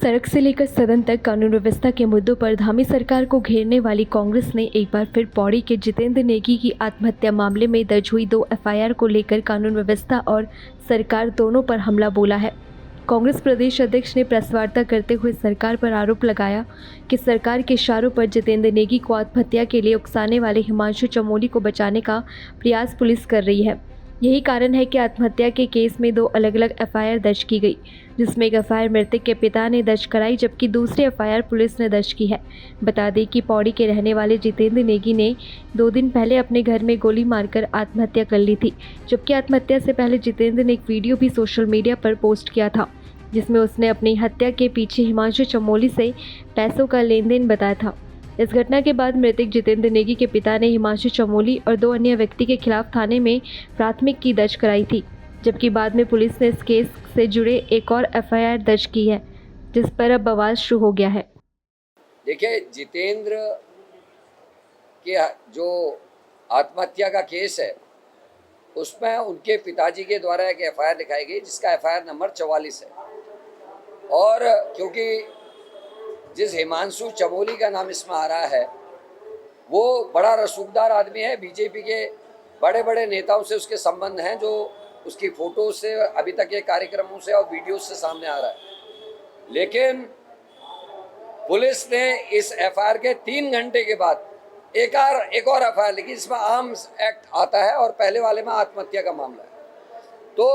सड़क से लेकर सदन तक कानून व्यवस्था के मुद्दों पर धामी सरकार को घेरने वाली कांग्रेस ने एक बार फिर पौड़ी के जितेंद्र नेगी की आत्महत्या मामले में दर्ज हुई 2 एफआईआर को लेकर कानून व्यवस्था और सरकार दोनों पर हमला बोला है। कांग्रेस प्रदेश अध्यक्ष ने प्रेस वार्ता करते हुए सरकार पर आरोप लगाया कि सरकार के इशारों पर जितेंद्र नेगी को आत्महत्या के लिए उकसाने वाले हिमांशु चमोली को बचाने का प्रयास पुलिस कर रही है। यही कारण है कि आत्महत्या के केस में 2 अलग अलग एफआईआर दर्ज की गई, जिसमें एक एफआईआर मृतक के पिता ने दर्ज कराई जबकि दूसरी एफआईआर पुलिस ने दर्ज की है। बता दें कि पौड़ी के रहने वाले जितेंद्र नेगी ने 2 दिन पहले अपने घर में गोली मारकर आत्महत्या कर ली थी, जबकि आत्महत्या से पहले जितेंद्र ने एक वीडियो भी सोशल मीडिया पर पोस्ट किया था, जिसमें उसने अपनी हत्या के पीछे हिमांशु चमोली से पैसों का लेन देन बताया था। इस घटना के बाद मृतक जितेंद्र नेगी के पिता ने हिमांशु चमोली और 2 अन्य व्यक्ति के खिलाफ थाने में प्राथमिकी दर्ज कराई थी, जबकि बाद में पुलिस ने इस केस से जुड़े एक और एफआईआर दर्ज की है, जिस पर अब बवाल शुरू हो गया है। देखिए, जितेंद्र के जो आत्महत्या का केस है उसमें उनके पिताजी के द्वारा एक एफआईआर लिखाई गई जिसका एफआईआर नंबर 44 है। और क्योंकि जिस हिमांशु चमोली का नाम इसमें आ रहा है वो बड़ा रसूखदार आदमी है, बीजेपी के बड़े बड़े नेताओं से उसके संबंध हैं, जो उसकी फ़ोटो से अभी तक के कार्यक्रमों से और वीडियो से सामने आ रहा है। लेकिन पुलिस ने इस एफआईआर के 3 घंटे के बाद एक और एफआईआर लिखी जिसमें आर्म्स एक्ट आता है और पहले वाले में आत्महत्या का मामला है। तो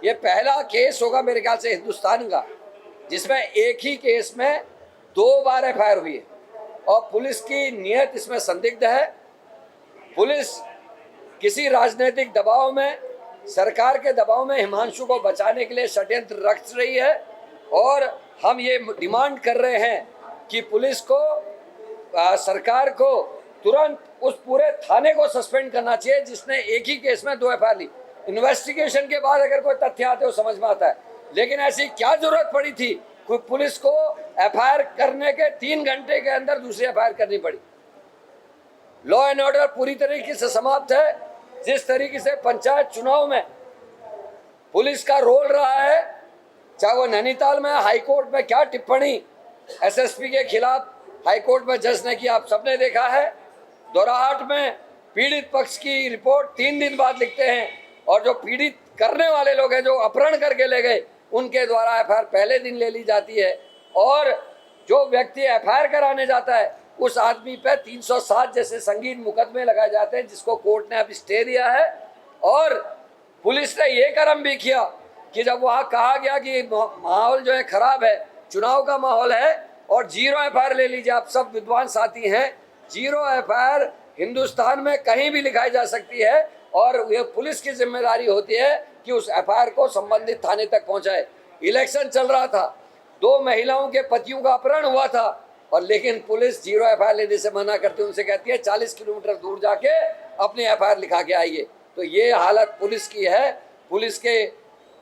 ये पहला केस होगा मेरे ख्याल से हिंदुस्तान का जिसमें एक ही केस में 2 बार एफआईआर हुई है और पुलिस की नीयत इसमें संदिग्ध है। पुलिस किसी राजनीतिक दबाव में, सरकार के दबाव में हिमांशु को बचाने के लिए षड्यंत्र रच रही है और हम ये डिमांड कर रहे हैं कि पुलिस को, सरकार को तुरंत उस पूरे थाने को सस्पेंड करना चाहिए जिसने एक ही केस में 2 एफआईआर ली। इन्वेस्टिगेशन के बाद अगर कोई तथ्य आते हो समझ में आता है, लेकिन ऐसी क्या जरूरत पड़ी थी कोई पुलिस को एफआईआर करने के 3 घंटे के अंदर दूसरी एफआईआर करनी पड़ी। लॉ एंड ऑर्डर पूरी तरीके से समाप्त है। जिस तरीके से पंचायत चुनाव में पुलिस का रोल रहा है, चाहे वो नैनीताल में हाईकोर्ट में क्या टिप्पणी एसएसपी के खिलाफ हाईकोर्ट में जज ने की, आप सबने देखा है। दोराहाट में पीड़ित पक्ष की रिपोर्ट 3 दिन बाद लिखते हैं और जो पीड़ित करने वाले लोग हैं, जो अपहरण करके ले गए, उनके द्वारा एफआईआर पहले दिन ले ली जाती है और जो व्यक्ति एफआईआर कराने जाता है उस आदमी पे 307 जैसे संगीन मुकदमे लगाए जाते हैं जिसको कोर्ट ने अब स्टे दिया है। और पुलिस ने ये कर्म भी किया कि जब वहाँ कहा गया कि माहौल जो है खराब है, चुनाव का माहौल है और 0 एफआईआर ले लीजिए, आप सब विद्वान साथी हैं, 0 एफआईआर हिंदुस्तान में कहीं भी लिखाई जा सकती है और ये पुलिस की जिम्मेदारी होती है कि उस एफआईआर को संबंधित थाने तक पहुंचाए। इलेक्शन चल रहा था, 2 महिलाओं के पतियों का अपहरण हुआ था और लेकिन पुलिस 0 एफआईआर लेने से मना करती है, उनसे कहती है 40 किलोमीटर दूर जाके अपनी एफआईआर लिखा के आइए। तो ये हालत पुलिस की है। पुलिस के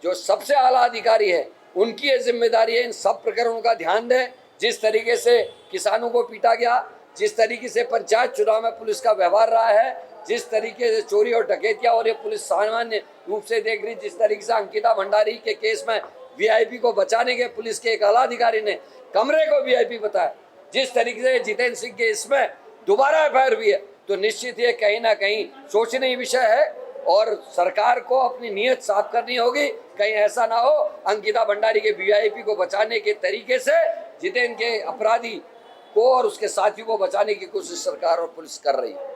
जो सबसे आला अधिकारी है उनकी ये जिम्मेदारी है इन सब प्रकरणों का ध्यान दें। जिस तरीके से किसानों को पीटा गया, जिस तरीके से पंचायत चुनाव में पुलिस का व्यवहार रहा है, जिस तरीके से चोरी और डकैतियां और ये पुलिस सामान्य रूप से देख रही, जिस तरीके से अंकिता भंडारी के केस में वीआईपी को बचाने के पुलिस के एक आला अधिकारी ने कमरे को वीआईपी बताया, जिस तरीके से जितेंद्र सिंह के इसमें दोबारा एफआईआर हुई है, तो निश्चित ये कहीं ना कहीं सोचने की विषय है और सरकार को अपनी नीयत साफ करनी होगी। कहीं ऐसा ना हो अंकिता भंडारी के वीआईपी को बचाने के तरीके से जितेंद्र के अपराधी को और उसके साथियों को बचाने की कोशिश सरकार और पुलिस कर रही है।